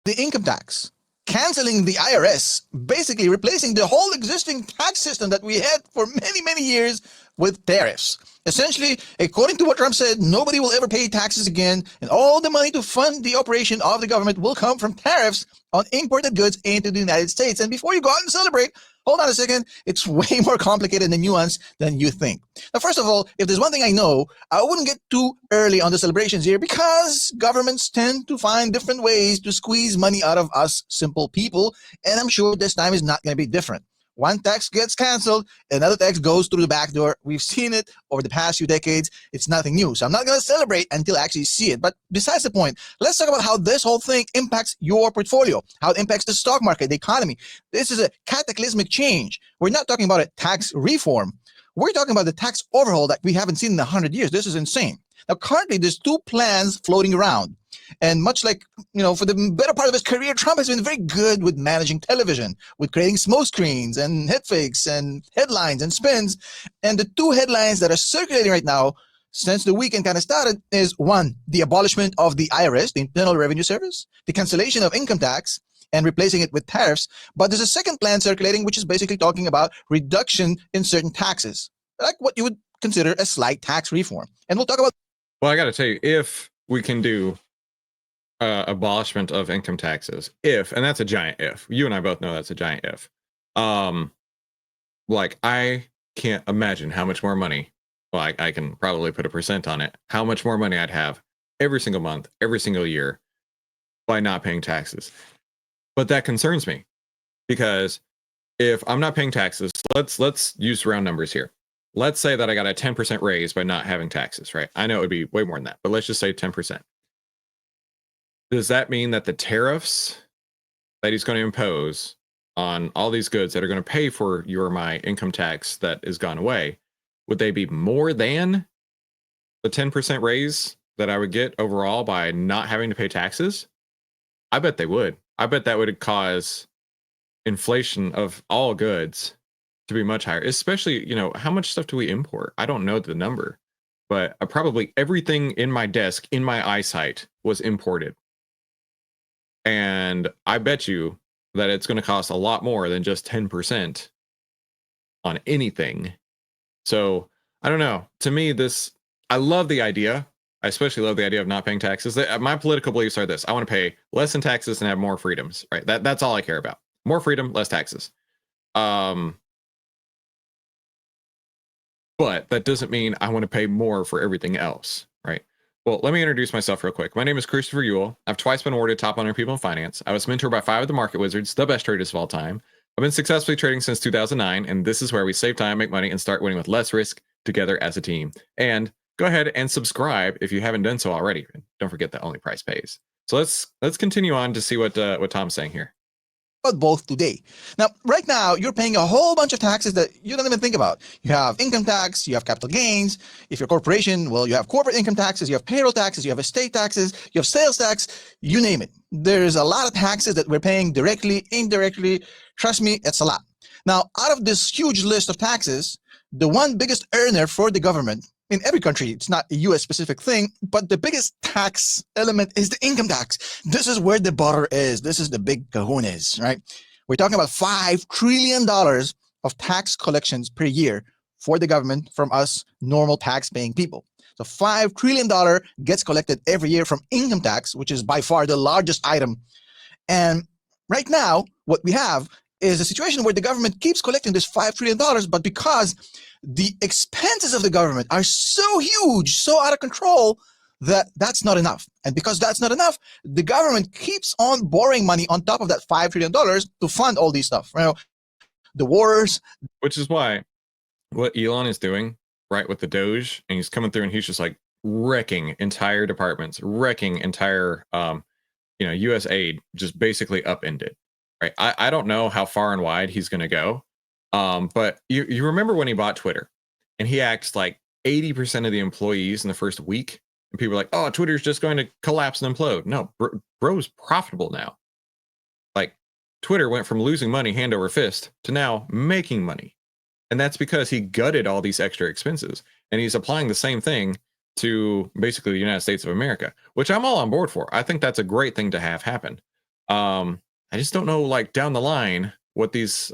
the income tax, canceling the IRS, basically replacing the whole existing tax system that we had for many, many years with tariffs. Essentially, according to what Trump said, nobody will ever pay taxes again, and all the money to fund the operation of the government will come from tariffs on imported goods into the United States. And before you go out and celebrate, hold on a second, it's way more complicated and nuanced than you think. Now, first of all, if there's one thing I know, I wouldn't get too early on the celebrations here because governments tend to find different ways to squeeze money out of us simple people, and I'm sure this time is not going to be different. One tax gets canceled, another tax goes through the back door. We've seen it over the past few decades. It's nothing new. So I'm not going to celebrate until I actually see it. But besides the point, let's talk about how this whole thing impacts your portfolio, how it impacts the stock market, the economy. This is a cataclysmic change. We're not talking about a tax reform. We're talking about the tax overhaul that we haven't seen in 100 years. This is insane. Now, currently, there's two plans floating around. And much like, for the better part of his career, Trump has been very good with managing television, with creating smoke screens and head fakes and headlines and spins. And the two headlines that are circulating right now, since the weekend kind of started, is one, the abolishment of the IRS, the Internal Revenue Service, the cancellation of income tax, and replacing it with tariffs. But there's a second plan circulating, which is basically talking about reduction in certain taxes, like what you would consider a slight tax reform. And we'll talk about. Well, I got to tell you, if we can do abolishment of income taxes, and that's a giant if. You and I both know that's a giant if. Like, I can't imagine how much more money. Well, I can probably put a percent on it. How much more money I'd have every single month, every single year by not paying taxes. But that concerns me because if I'm not paying taxes, let's use round numbers here. Let's say that I got a 10% raise by not having taxes, right? I know it would be way more than that, but let's just say 10%. Does that mean that the tariffs that he's going to impose on all these goods that are going to pay for my income tax that is gone away, would they be more than the 10% raise that I would get overall by not having to pay taxes? I bet they would. I bet that would cause inflation of all goods to be much higher, especially, how much stuff do we import? I don't know the number, but probably everything in my desk, in my eyesight, was imported. And I bet you that it's going to cost a lot more than just 10% on anything. So I don't know. To me, I love the idea. I especially love the idea of not paying taxes. My political beliefs are this: I want to pay less in taxes and have more freedoms, right? That's all I care about. More freedom, less taxes. But that doesn't mean I want to pay more for everything else, right? Well, let me introduce myself real quick. My name is Christopher Ewell. I've twice been awarded top 100 people in finance. I was mentored by 5 of the market wizards, the best traders of all time. I've been successfully trading since 2009, and this is where we save time, make money, and start winning with less risk together as a team. And go ahead and subscribe if you haven't done so already. Don't forget that only price pays. So let's continue on to see what Tom's saying here. About both today. Now, right now, you're paying a whole bunch of taxes that you don't even think about. You have income tax, you have capital gains. If you're a corporation, well, you have corporate income taxes, you have payroll taxes, you have estate taxes, you have sales tax, you name it. There's a lot of taxes that we're paying directly, indirectly. Trust me, it's a lot. Now, out of this huge list of taxes, the one biggest earner for the government in every country, it's not a US specific thing, but the biggest tax element is the income tax. This is where the butter is. This is the big kahunas, right? We're talking about $5 trillion of tax collections per year for the government from us normal tax paying people. So $5 trillion gets collected every year from income tax, which is by far the largest item. And right now, what we have is a situation where the government keeps collecting this $5 trillion, but because the expenses of the government are so huge, so out of control, that's not enough. And because that's not enough, the government keeps on borrowing money on top of that $5 trillion to fund all these stuff. The wars. Which is why what Elon is doing, right, with the Doge, and he's coming through and he's just like wrecking entire departments, wrecking entire, U.S. aid, just basically upended. Right. I don't know how far and wide he's going to go. But you remember when he bought Twitter and he axed like 80% of the employees in the first week, and people were like, oh, Twitter's just going to collapse and implode. No, bro's profitable now. Like, Twitter went from losing money hand over fist to now making money. And that's because he gutted all these extra expenses. And he's applying the same thing to basically the United States of America, which I'm all on board for. I think that's a great thing to have happen. I just don't know, like down the line, what these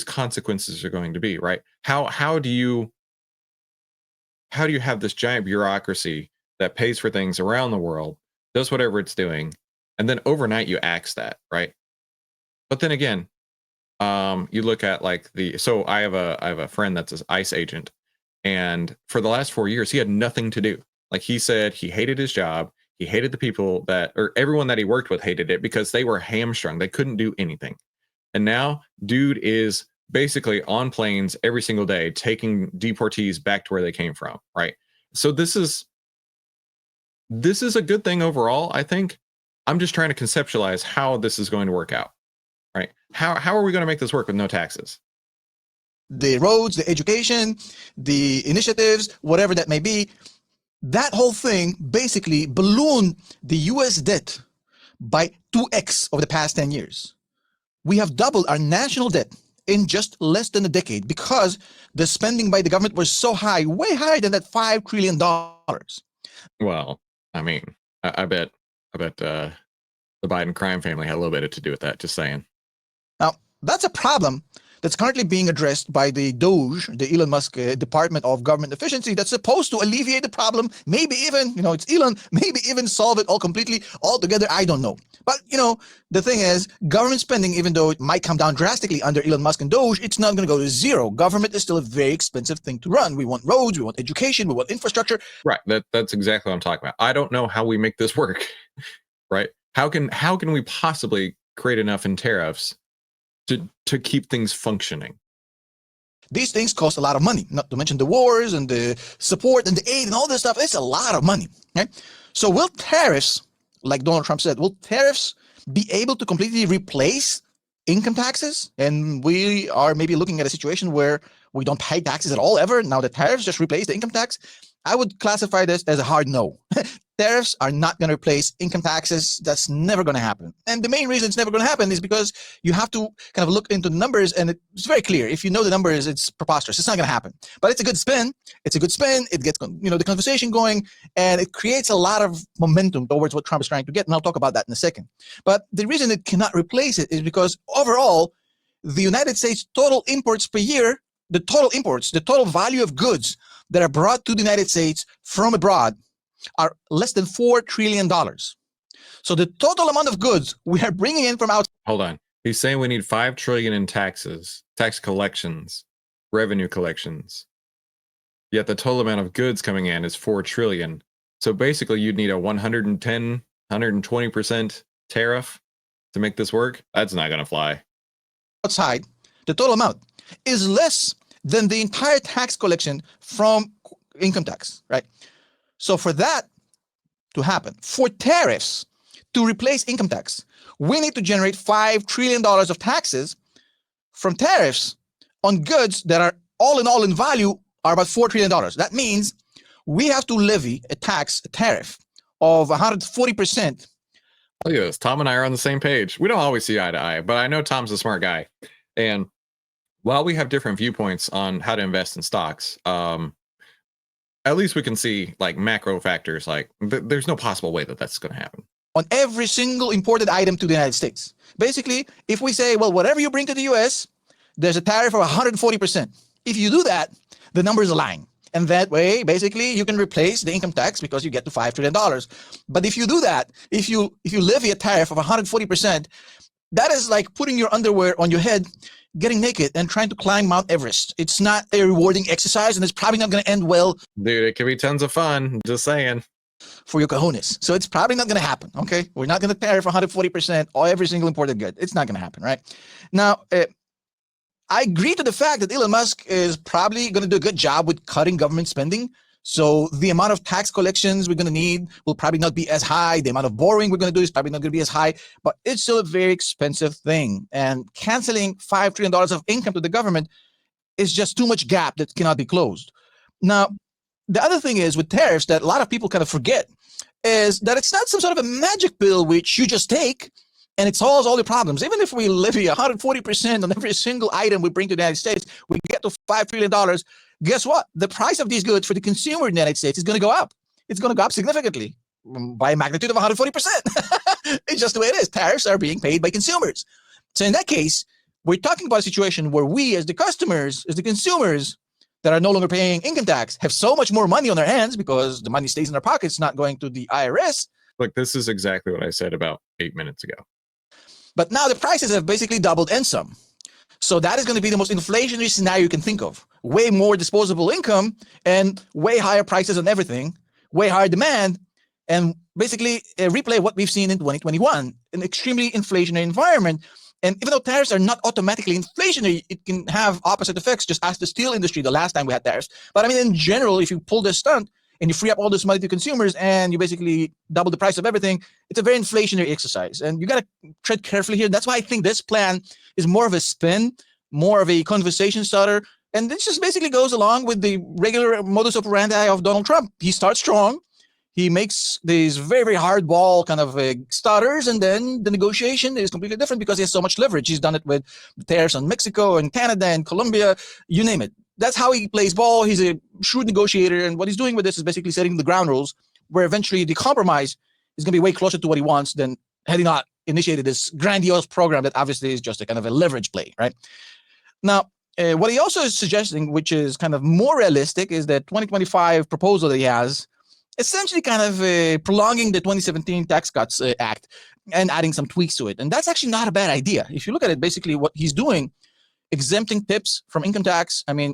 consequences are going to be, right? How do you have this giant bureaucracy that pays for things around the world, does whatever it's doing, and then overnight you axe that, right? But then again, you look at like so I have a friend that's an ICE agent, and for the last 4 years he had nothing to do. Like he said he hated his job, he hated the people or everyone that he worked with hated it because they were hamstrung, they couldn't do anything. And now dude is basically on planes every single day taking deportees back to where they came from, right? So this is a good thing overall, I think. I'm just trying to conceptualize how this is going to work out, right? How are we going to make this work with no taxes? The roads, the education, the initiatives, whatever that may be, that whole thing basically ballooned the US debt by 2x over the past 10 years. We have doubled our national debt in just less than a decade because the spending by the government was so high, way higher than that $5 trillion. Well, I mean, I bet the Biden crime family had a little bit to do with that, just saying. Now, that's a problem that's currently being addressed by the DOGE, the Elon Musk Department of Government Efficiency, that's supposed to alleviate the problem, maybe even, it's Elon, maybe even solve it all completely, altogether, I don't know. But, the thing is, government spending, even though it might come down drastically under Elon Musk and DOGE, it's not going to go to zero. Government is still a very expensive thing to run. We want roads, we want education, we want infrastructure. Right, that's exactly what I'm talking about. I don't know how we make this work, right? How can we possibly create enough in tariffs to keep things functioning? These things cost a lot of money, not to mention the wars and the support and the aid and all this stuff. It's a lot of money. Okay? So will tariffs, like Donald Trump said, will tariffs be able to completely replace income taxes? And we are maybe looking at a situation where we don't pay taxes at all ever. Now the tariffs just replace the income tax. I would classify this as a hard no. Tariffs are not going to replace income taxes. That's never going to happen. And the main reason it's never going to happen is because you have to kind of look into the numbers, and it's very clear. If you know the numbers, it's preposterous. It's not going to happen. But it's a good spin. It's a good spin. It gets the conversation going, and it creates a lot of momentum towards what Trump is trying to get. And I'll talk about that in a second. But the reason it cannot replace it is because overall, the United States total imports per year, the total value of goods that are brought to the United States from abroad are less than $4 trillion. So the total amount of goods we are bringing in from outside. Hold on. He's saying we need $5 trillion in taxes, tax collections, revenue collections. Yet the total amount of goods coming in is $4 trillion. So basically you'd need a 110, 120% tariff to make this work. That's not going to fly. Outside, the total amount is less than the entire tax collection from income tax, right? So for that to happen, for tariffs to replace income tax, we need to generate $5 trillion of taxes from tariffs on goods that are all in value are about $4 trillion. That means we have to levy a tariff of 140%. Look at this. Tom and I are on the same page. We don't always see eye to eye, but I know Tom's a smart guy. And while we have different viewpoints on how to invest in stocks, at least we can see like macro factors. Like there's no possible way that that's going to happen on every single imported item to the United States. Basically, if we say, well, whatever you bring to the US, there's a tariff of 140%. If you do that, the numbers align. And that way, basically, you can replace the income tax because you get to $5 trillion. But if you do that, if you levy a tariff of 140%, that is like putting your underwear on your head, getting naked and trying to climb Mount Everest. It's not a rewarding exercise, and it's probably not going to end well. Dude, it can be tons of fun. Just saying. For your cojones. So it's probably not going to happen, okay? We're not going to tariff 140% on every single imported good. It's not going to happen, right? Now, I agree to the fact that Elon Musk is probably going to do a good job with cutting government spending. So the amount of tax collections we're going to need will probably not be as high. The amount of borrowing we're going to do is probably not going to be as high, but it's still a very expensive thing. And canceling $5 trillion of income to the government is just too much gap that cannot be closed. Now, the other thing is with tariffs that a lot of people kind of forget is that it's not some sort of a magic pill which you just take and it solves all the problems. Even if we levy 140% on every single item we bring to the United States, we get to $5 trillion. Guess what? The price of these goods for the consumer in the United States is going to go up. It's going to go up significantly by a magnitude of 140%. It's just the way it is. Tariffs are being paid by consumers. So in that case, we're talking about a situation where we, as the customers, as the consumers that are no longer paying income tax, have so much more money on their hands because the money stays in our pockets, not going to the IRS. Look, this is exactly what I said about 8 minutes ago. But now the prices have basically doubled and some. So that is going to be the most inflationary scenario you can think of. Way more disposable income and way higher prices on everything, way higher demand, and basically replay what we've seen in 2021, an extremely inflationary environment. And even though tariffs are not automatically inflationary, it can have opposite effects. Just ask the steel industry the last time we had tariffs. But I mean, in general, if you pull this stunt and you free up all this money to consumers and you basically double the price of everything, it's a very inflationary exercise. And you got to tread carefully here. That's why I think this plan is more of a spin, more of a conversation starter. And this just basically goes along with the regular modus operandi of Donald Trump. He starts strong. He makes these very, very hardball kind of starters, and then the negotiation is completely different because he has so much leverage. He's done it with tariffs on Mexico and Canada and Colombia, you name it. That's how he plays ball. He's a shrewd negotiator, and what he's doing with this is basically setting the ground rules where eventually the compromise is going to be way closer to what he wants than had he not initiated this grandiose program that obviously is just a kind of a leverage play, right? Now, what he also is suggesting, which is kind of more realistic, is that 2025 proposal that he has, essentially kind of prolonging the 2017 Tax Cuts Act and adding some tweaks to it. And that's actually not a bad idea. If you look at it, basically what he's doing, exempting tips from income tax. I mean,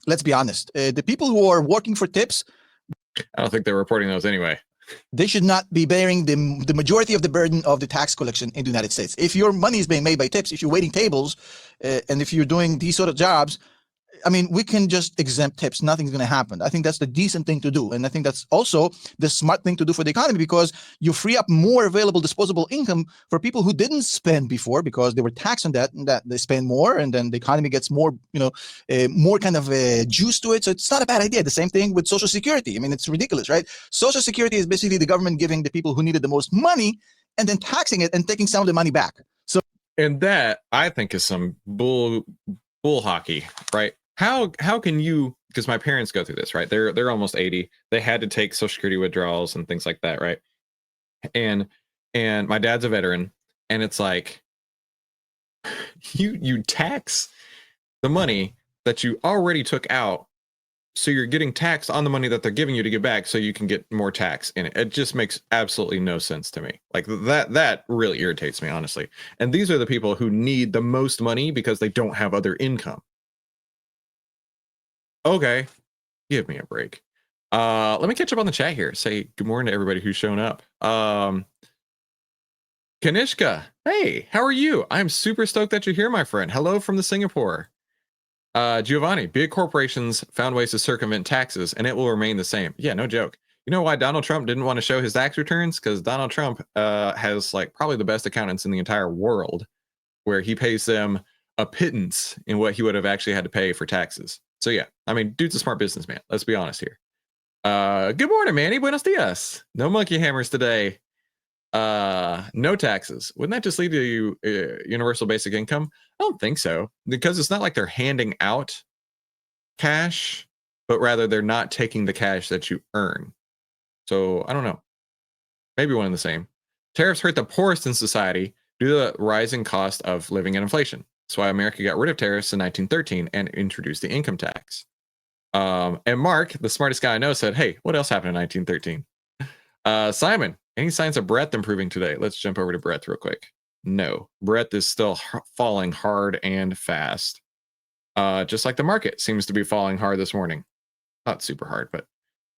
let's be honest. The people who are working for tips, I don't think they're reporting those anyway. They should not be bearing the majority of the burden of the tax collection in the United States. If your money is being made by tips, if you're waiting tables, and if you're doing these sort of jobs, I mean, we can just exempt tips. Nothing's going to happen. I think that's the decent thing to do. And I think that's also the smart thing to do for the economy because you free up more available disposable income for people who didn't spend before because they were taxed on that, and that they spend more, and then the economy gets more, more kind of juice to it. So it's not a bad idea. The same thing with Social Security. I mean, it's ridiculous, right? Social Security is basically the government giving the people who needed the most money and then taxing it and taking some of the money back. So, and that I think is some bull hockey, right? How can you, because my parents go through this, right? They're almost 80. They had to take Social Security withdrawals and things like that, right? And my dad's a veteran, and it's like you tax the money that you already took out, so you're getting taxed on the money that they're giving you to give back, so you can get more tax in it. It just makes absolutely no sense to me. Like that really irritates me, honestly. And these are the people who need the most money because they don't have other income. Okay, give me a break. Let me catch up on the chat here. Say good morning to everybody who's shown up. Kanishka, hey, how are you? I'm super stoked that you're here, my friend. Hello from the Singapore. Giovanni, big corporations found ways to circumvent taxes, and it will remain the same. Yeah, no joke. You know why Donald Trump didn't want to show his tax returns? Because Donald Trump has like probably the best accountants in the entire world, where he pays them a pittance in what he would have actually had to pay for taxes. So yeah, I mean, dude's a smart businessman. Let's be honest here. Good morning, Manny. Buenos dias. No monkey hammers today. No taxes. Wouldn't that just lead to universal basic income? I don't think so, because it's not like they're handing out cash, but rather they're not taking the cash that you earn. So I don't know. Maybe one and the same. Tariffs hurt the poorest in society due to the rising cost of living and inflation. That's why America got rid of tariffs in 1913 and introduced the income tax. And Mark, the smartest guy I know, said, hey, what else happened in 1913? Simon, any signs of breadth improving today? Let's jump over to breadth real quick. No, breadth is still falling hard and fast. Just like the market seems to be falling hard this morning. Not super hard, but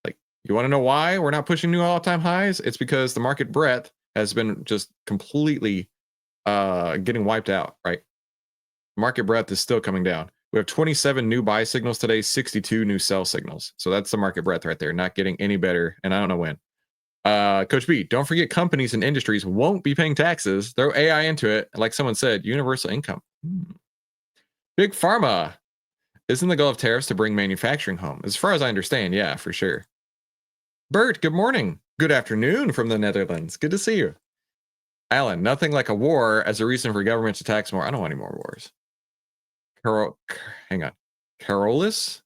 like, you want to know why we're not pushing new all-time highs? It's because the market breadth has been just completely getting wiped out, right? Market breadth is still coming down. We have 27 new buy signals today, 62 new sell signals. So that's the market breadth right there, not getting any better, and I don't know when. Coach B, don't forget companies and industries won't be paying taxes. Throw AI into it. Like someone said, universal income. Big Pharma. Isn't the goal of tariffs to bring manufacturing home? As far as I understand, yeah, for sure. Bert, good morning. Good afternoon from the Netherlands. Good to see you. Alan, nothing like a war as a reason for governments to tax more. I don't want any more wars. Hang on. Carolus?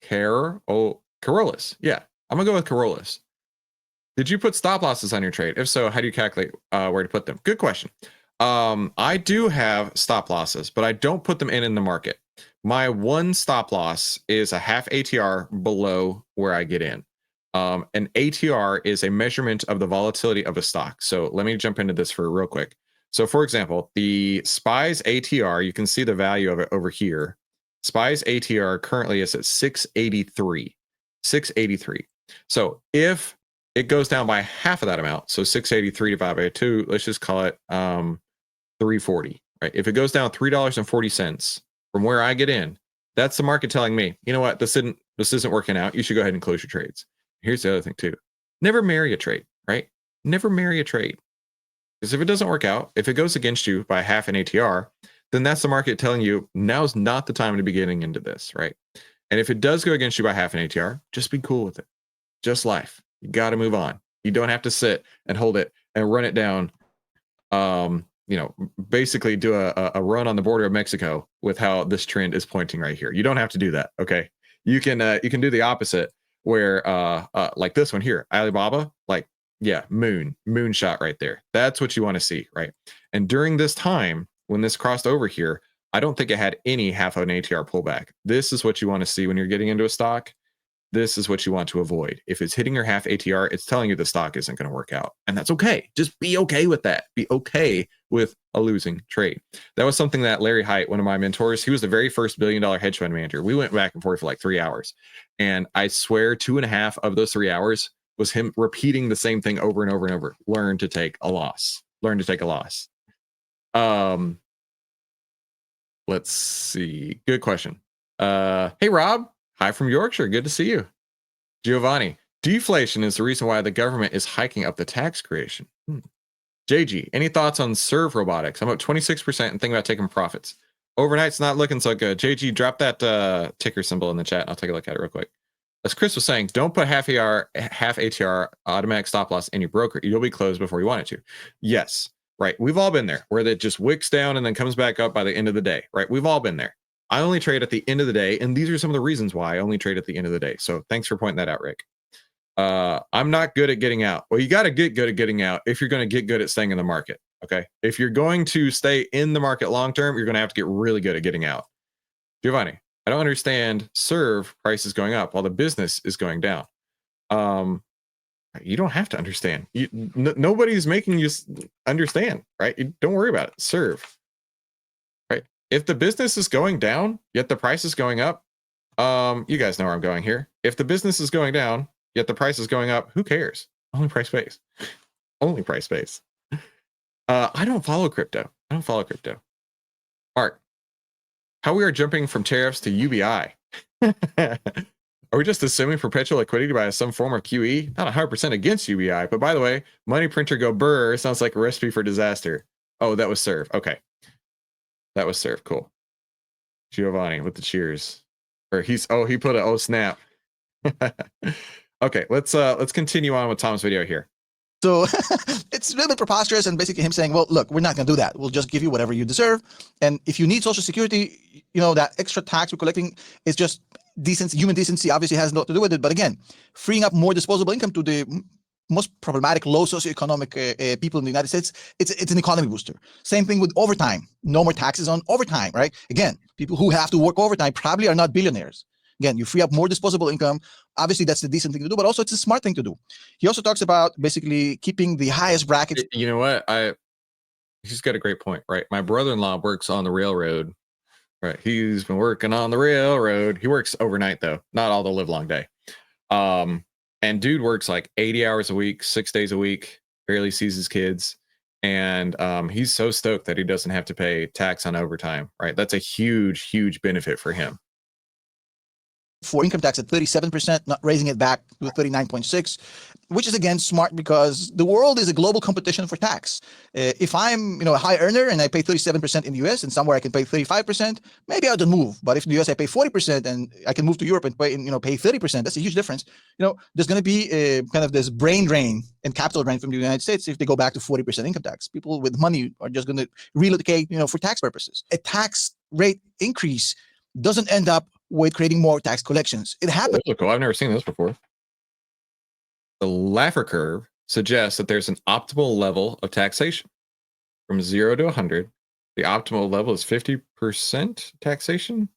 Carolus. Yeah, I'm going to go with Carolus. Did you put stop losses on your trade? If so, how do you calculate where to put them? Good question. I do have stop losses, but I don't put them in the market. My one stop loss is a half ATR below where I get in. An ATR is a measurement of the volatility of a stock. So let me jump into this for real quick. So for example, the SPY's ATR, you can see the value of it over here. SPY's ATR currently is at 683. 683. So if it goes down by half of that amount, so 683 divided by 2, let's just call it 340, right? If it goes down $3.40 from where I get in, that's the market telling me, you know what, this isn't working out. You should go ahead and close your trades. Here's the other thing too. Never marry a trade, right? Never marry a trade. Because if it doesn't work out, if it goes against you by half an ATR, then that's the market telling you now's not the time to be getting into this, right? And if it does go against you by half an ATR, just be cool with it. Just life. You got to move on. You don't have to sit and hold it and run it down. Basically do a run on the border of Mexico with how this trend is pointing right here. You don't have to do that. Okay. You can do the opposite where like this one here, Alibaba, like, yeah, moonshot right there. That's what you want to see, right? And during this time, when this crossed over here, I don't think it had any half of an ATR pullback. This is what you want to see when you're getting into a stock. This is what you want to avoid. If it's hitting your half ATR, it's telling you the stock isn't going to work out. And that's okay. Just be okay with that. Be okay with a losing trade. That was something that Larry Hite, one of my mentors, he was the very first $1 billion hedge fund manager. We went back and forth for like 3 hours. And I swear 2.5 of those 3 hours was him repeating the same thing over and over and over. Learn to take a loss. Learn to take a loss. Let's see. Good question. Hey, Rob. Hi from Yorkshire. Good to see you. Giovanni, deflation is the reason why the government is hiking up the tax creation. JG, any thoughts on Serve Robotics? I'm up 26% and thinking about taking profits. Overnight's not looking so good. JG, drop that ticker symbol in the chat. I'll take a look at it real quick. As Chris was saying, don't put half ATR automatic stop loss in your broker. You'll be closed before you want it to. Yes, right. We've all been there where it just wicks down and then comes back up by the end of the day, right? We've all been there. I only trade at the end of the day, and these are some of the reasons why I only trade at the end of the day. So thanks for pointing that out, Rick. I'm not good at getting out. Well, you got to get good at getting out if you're going to get good at staying in the market. Okay. If you're going to stay in the market long term, you're going to have to get really good at getting out. Giovanni, I don't understand. Serve price is going up while the business is going down. You don't have to understand. Nobody's making you understand, right? Don't worry about it. Serve. If the business is going down, yet the price is going up, you guys know where I'm going here. If the business is going down, yet the price is going up, who cares? Only price pays. Only price pays. I don't follow crypto. Mark, how we are jumping from tariffs to UBI? Are we just assuming perpetual liquidity by some form of QE? Not 100% against UBI, but by the way, money printer go burr sounds like a recipe for disaster. Oh, that was Serve. Okay. That was Serve. Cool. Giovanni with the cheers. Or he put a oh snap. Okay, let's continue on with Tom's video here. So it's a little bit preposterous, and basically him saying, well, look, we're not going to do that. We'll just give you whatever you deserve. And if you need Social Security, that extra tax we're collecting is just decency. Human decency obviously has nothing to do with it. But again, freeing up more disposable income to the most problematic low socioeconomic people in the United States, it's an economy booster. Same thing with overtime. No more taxes on overtime, right? Again, people who have to work overtime probably are not billionaires. Again, you free up more disposable income. Obviously, that's the decent thing to do, but also it's a smart thing to do. He also talks about basically keeping the highest brackets. You know what? He's got a great point, right? My brother-in-law works on the railroad, right? He's been working on the railroad. He works overnight though, not all the live long day. And dude works like 80 hours a week, 6 days a week, barely sees his kids. And he's so stoked that he doesn't have to pay tax on overtime, right? That's a huge, huge benefit for him. For income tax at 37%, not raising it back to 39.6, which is again smart because the world is a global competition for tax. If I'm a high earner and I pay 37% in the US and somewhere I can pay 35%, maybe I'll just move. But if in the US I pay 40% and I can move to Europe and pay 30%, that's a huge difference. There's going to be kind of this brain drain and capital drain from the United States if they go back to 40% income tax. People with money are just going to relocate, for tax purposes. A tax rate increase doesn't end up with creating more tax collections. It happens. Cool. I've never seen this before. The Laffer curve suggests that there's an optimal level of taxation. From 0 to 100, the optimal level is 50% taxation.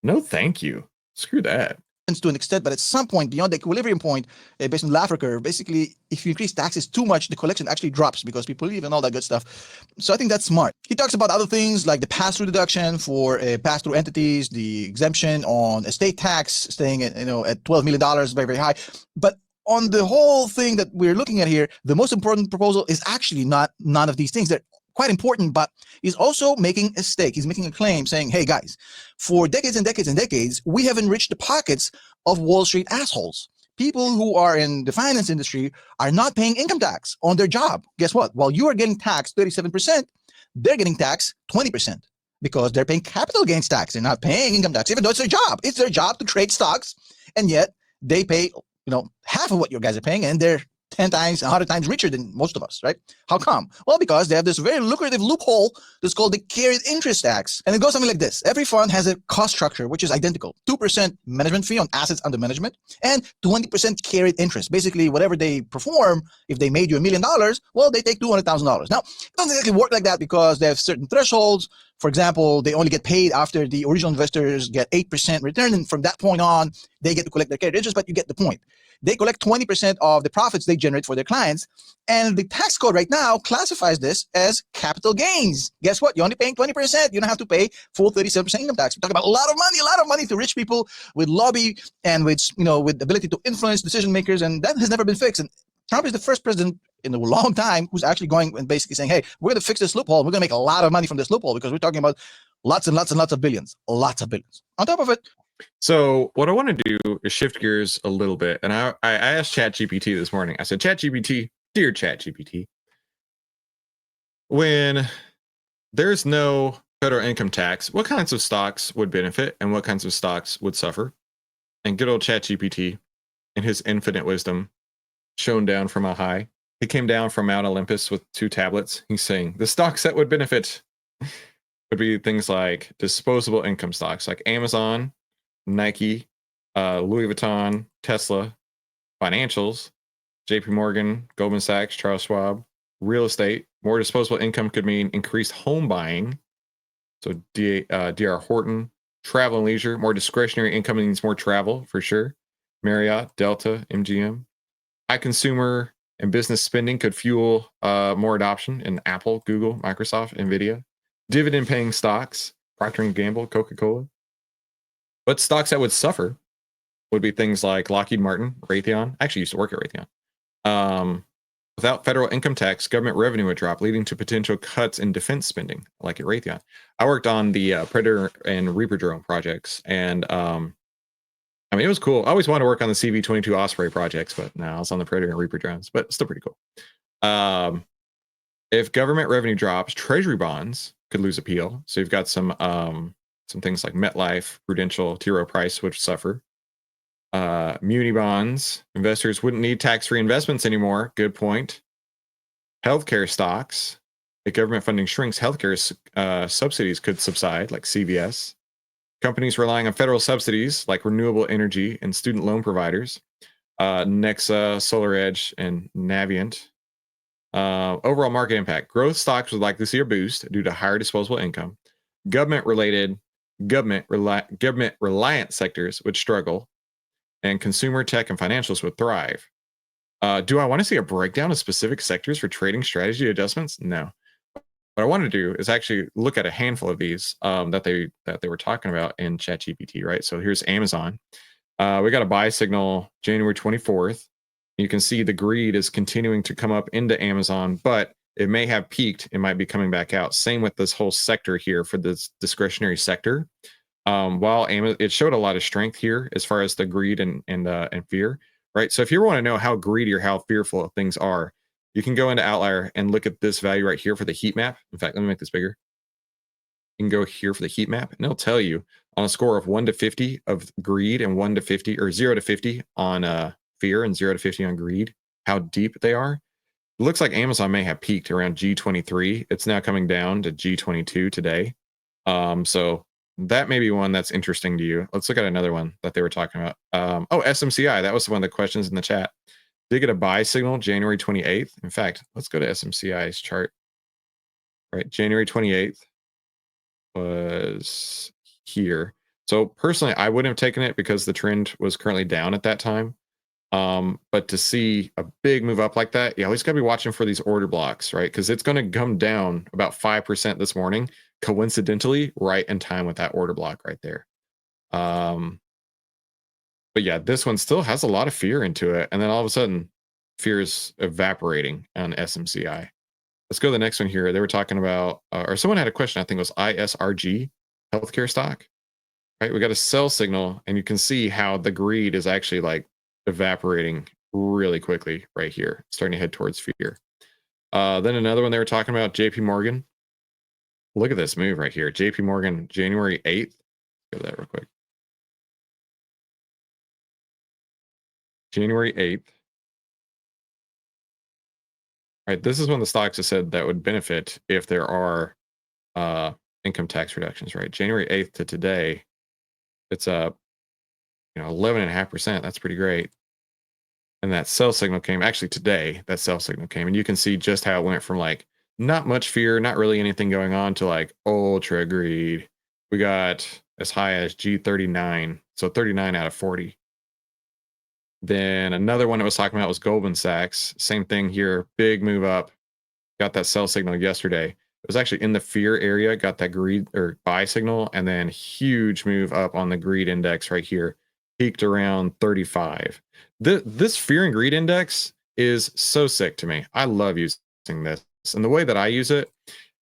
No, thank you. Screw that. To an extent, but at some point beyond the equilibrium point, based on the Laffer curve, basically, if you increase taxes too much, the collection actually drops because people leave and all that good stuff. So I think that's smart. He talks about other things like the pass-through deduction for pass-through entities, the exemption on estate tax staying at $12 million, very, very high. But on the whole thing that we're looking at here, the most important proposal is actually not none of these things. They're quite important, but he's also making a stake. He's making a claim saying, hey guys, for decades and decades and decades, we have enriched the pockets of Wall Street assholes. People who are in the finance industry are not paying income tax on their job. Guess what? While you are getting taxed 37%, they're getting taxed 20% because they're paying capital gains tax. They're not paying income tax, even though it's their job. It's their job to trade stocks, and yet they pay half of what you guys are paying, and they're 10 times, 100 times richer than most of us, right? How come? Well, because they have this very lucrative loophole that's called the carried interest tax. And it goes something like this. Every fund has a cost structure, which is identical. 2% management fee on assets under management and 20% carried interest. Basically, whatever they perform, if they made you $1 million, well, they take $200,000. Now, it doesn't exactly work like that because they have certain thresholds. For example, they only get paid after the original investors get 8% return. And from that point on, they get to collect their carried interest, but you get the point. They collect 20% of the profits they generate for their clients. And the tax code right now classifies this as capital gains. Guess what? You're only paying 20%. You don't have to pay full 37% income tax. We're talking about a lot of money to rich people with lobby and with the ability to influence decision makers. And that has never been fixed. And Trump is the first president in a long time who's actually going and basically saying, hey, we're going to fix this loophole. We're going to make a lot of money from this loophole because we're talking about lots and lots and lots of billions, lots of billions. On top of it, so what I want to do is shift gears a little bit. And I asked ChatGPT this morning. I said, ChatGPT, dear ChatGPT, when there's no federal income tax, what kinds of stocks would benefit and what kinds of stocks would suffer? And good old ChatGPT, in his infinite wisdom, shone down from a high. He came down from Mount Olympus with 2 tablets. He's saying the stocks that would benefit would be things like disposable income stocks like Amazon, Nike, Louis Vuitton, Tesla, financials, JP Morgan, Goldman Sachs, Charles Schwab, real estate. More disposable income could mean increased home buying. So DR Horton, travel and leisure. More discretionary income means more travel for sure. Marriott, Delta, MGM. High consumer and business spending could fuel more adoption in Apple, Google, Microsoft, Nvidia. Dividend paying stocks, Procter & Gamble, Coca-Cola. But stocks that would suffer would be things like Lockheed Martin, Raytheon. I actually used to work at Raytheon. Without federal income tax, government revenue would drop, leading to potential cuts in defense spending, like at Raytheon. I worked on the Predator and Reaper drone projects, and it was cool. I always wanted to work on the CV-22 Osprey projects, but now I was on the Predator and Reaper drones, but still pretty cool. If government revenue drops, Treasury bonds could lose appeal. So you've got some things like MetLife, Prudential, T. Rowe Price, which suffer. Muni bonds, investors wouldn't need tax-free investments anymore. Good point. Healthcare stocks, if government funding shrinks, healthcare subsidies could subside, like CVS. Companies relying on federal subsidies, like renewable energy and student loan providers, Nexa, SolarEdge, and Navient. Overall market impact. Growth stocks would likely see a boost due to higher disposable income. Government reliant sectors would struggle, and consumer tech and financials would thrive. Do I want to see a breakdown of specific sectors for trading strategy adjustments? No. What I want to do is actually look at a handful of these that they were talking about in ChatGPT, right? So here's Amazon. We got a buy signal January 24th. You can see the greed is continuing to come up into Amazon, but it may have peaked. It might be coming back out. Same with this whole sector here for this discretionary sector. While it showed a lot of strength here as far as the greed and fear, right? So if you want to know how greedy or how fearful things are, you can go into Outlier and look at this value right here for the heat map. In fact, let me make this bigger. You can go here for the heat map, and it'll tell you on a score of 1 to 50 of greed and 1 to 50 or 0 to 50 on fear and 0 to 50 on greed, how deep they are. It looks like Amazon may have peaked around G23. It's now coming down to G22 today. So that may be one that's interesting to you. Let's look at another one that they were talking about. SMCI, that was one of the questions in the chat. did get a buy signal January 28th. In fact, let's go to SMCI's chart. Right, January 28th was here. So personally, I wouldn't have taken it because the trend was currently down at that time. But to see a big move up like that, you always got to be watching for these order blocks, right? Because it's going to come down about 5% this morning, coincidentally, right in time with that order block right there. But yeah, this one still has a lot of fear into it. And then all of a sudden, fear is evaporating on SMCI. Let's go to the next one here. They were talking about, or someone had a question, I think it was ISRG, healthcare stock, right? We got a sell signal, and you can see how the greed is actually like evaporating really quickly right here, starting to head towards fear. Then another one they were talking about, JP Morgan. Look at this move right here. JP Morgan, January 8th. Go to that real quick. January 8th. Right, this is when the stocks have said that would benefit if there are income tax reductions, right? January 8th to today, it's up, 11.5%. That's pretty great. And that sell signal came actually today. That sell signal came, and you can see just how it went from like not much fear, not really anything going on, to like ultra greed. We got as high as G39, so 39 out of 40. Then another one that was talking about was Goldman Sachs. Same thing here, big move up. Got that sell signal yesterday. It was actually in the fear area, got that greed or buy signal, and then huge move up on the greed index right here, peaked around 35. This fear and greed index is so sick to me. I love using this. And the way that I use it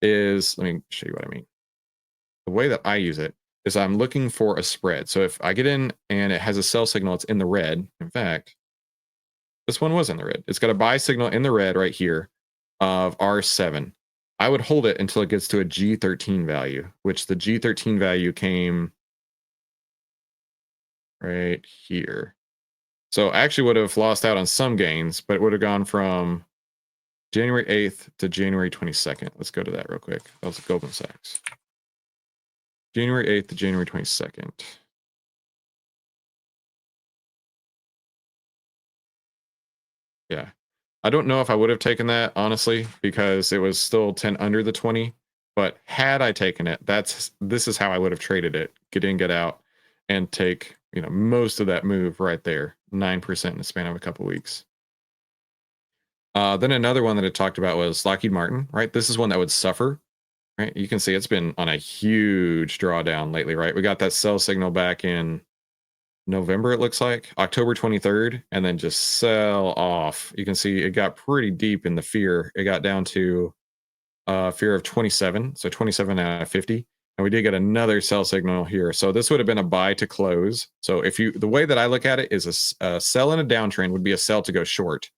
is, let me show you what I mean. The way that I use it is I'm looking for a spread. So if I get in and it has a sell signal, it's in the red. In fact, this one was in the red. It's got a buy signal in the red right here of R7. I would hold it until it gets to a G13 value, which the G13 value came right here. So I actually would have lost out on some gains, but it would have gone from January 8th to January 22nd. Let's go to that real quick. That was Goldman Sachs. January 8th to January 22nd. Yeah. I don't know if I would have taken that, honestly, because it was still 10 under the 20. But had I taken it, this is how I would have traded it. Get in, get out, and take, most of that move right there. 9% in the span of a couple weeks. Then another one that I talked about was Lockheed Martin, right? This is one that would suffer, right? You can see it's been on a huge drawdown lately, right? We got that sell signal back in November, it looks like, October 23rd, and then just sell off. You can see it got pretty deep in the fear. It got down to fear of 27, so 27 out of 50. And we did get another sell signal here. So this would have been a buy to close. So the way that I look at it is a sell in a downtrend would be a sell to go short.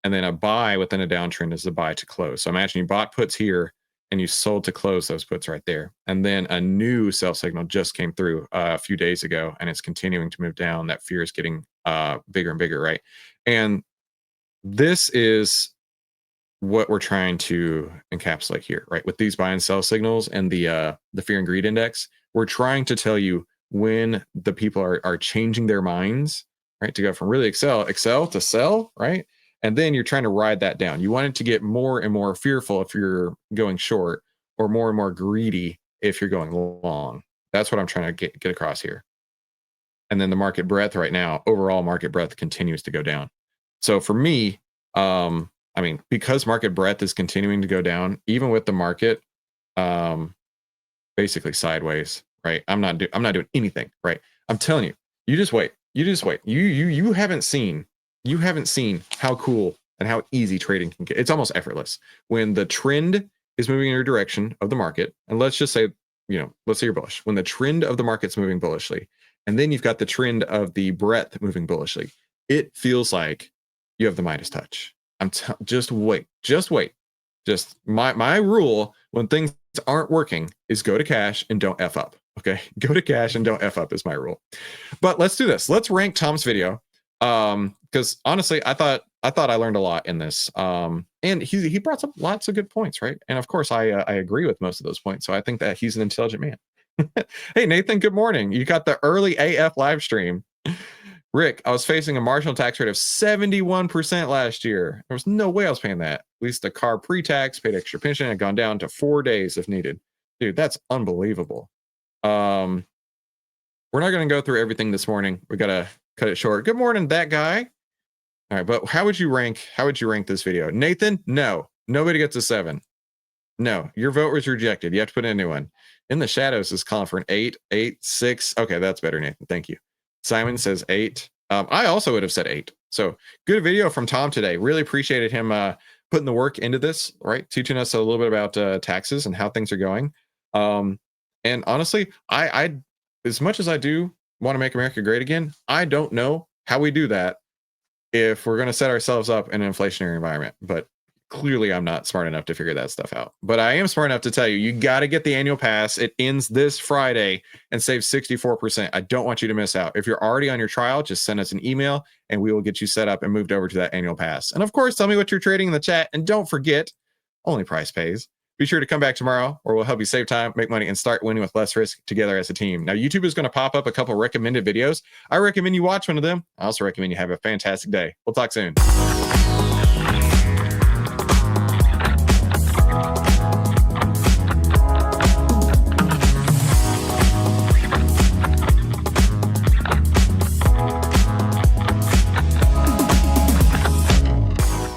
And then a buy within a downtrend is a buy to close. So imagine you bought puts here and you sold to close those puts right there. And then a new sell signal just came through a few days ago, and it's continuing to move down. That fear is getting bigger and bigger, right? And this is what we're trying to encapsulate here, right? With these buy and sell signals and the fear and greed index, we're trying to tell you when the people are changing their minds, right? To go from really excel to sell, right? And then you're trying to ride that down. You want it to get more and more fearful if you're going short, or more and more greedy if you're going long. That's what I'm trying to get across here. And then the market breadth right now, overall market breadth continues to go down. So for me, because market breadth is continuing to go down, even with the market basically sideways, right? I'm not doing anything, right? I'm telling you, you just wait. You haven't seen how cool and how easy trading can get. It's almost effortless when the trend is moving in your direction of the market. And let's just say, let's say you're bullish. When the trend of the market's moving bullishly, and then you've got the trend of the breadth moving bullishly, it feels like you have the Midas touch. Just wait. Just my rule when things aren't working is go to cash and don't F up. Okay. Go to cash and don't F up is my rule. But let's do this. Let's rank Tom's video. Because honestly, I thought I learned a lot in this. And he brought up lots of good points, right? And of course, I agree with most of those points. So I think that he's an intelligent man. Hey, Nathan, good morning. You got the early AF live stream. Rick, I was facing a marginal tax rate of 71% last year. There was no way I was paying that. At least the car pre-tax, paid extra pension, had gone down to 4 days if needed. Dude, that's unbelievable. We're not going to go through everything this morning. We got to cut it short. Good morning, that guy. All right, but how would you rank this video? Nathan, no. Nobody gets a 7. No, your vote was rejected. You have to put in a new one. In the Shadows is calling for an 8, 8, 6. Okay, that's better, Nathan. Thank you. Simon says 8. I also would have said 8. So good video from Tom today. Really appreciated him putting the work into this, right? Teaching us a little bit about taxes and how things are going. And honestly, I as much as I do want to make America great again, I don't know how we do that if we're going to set ourselves up in an inflationary environment. But clearly I'm not smart enough to figure that stuff out. But I am smart enough to tell you, you got to get the annual pass. It ends this Friday and saves 64%. I don't want you to miss out. If you're already on your trial, just send us an email and we will get you set up and moved over to that annual pass. And of course, tell me what you're trading in the chat. And don't forget, only price pays. Be sure to come back tomorrow or we'll help you save time, make money, and start winning with less risk together as a team. Now, YouTube is going to pop up a couple recommended videos. I recommend you watch one of them. I also recommend you have a fantastic day. We'll talk soon.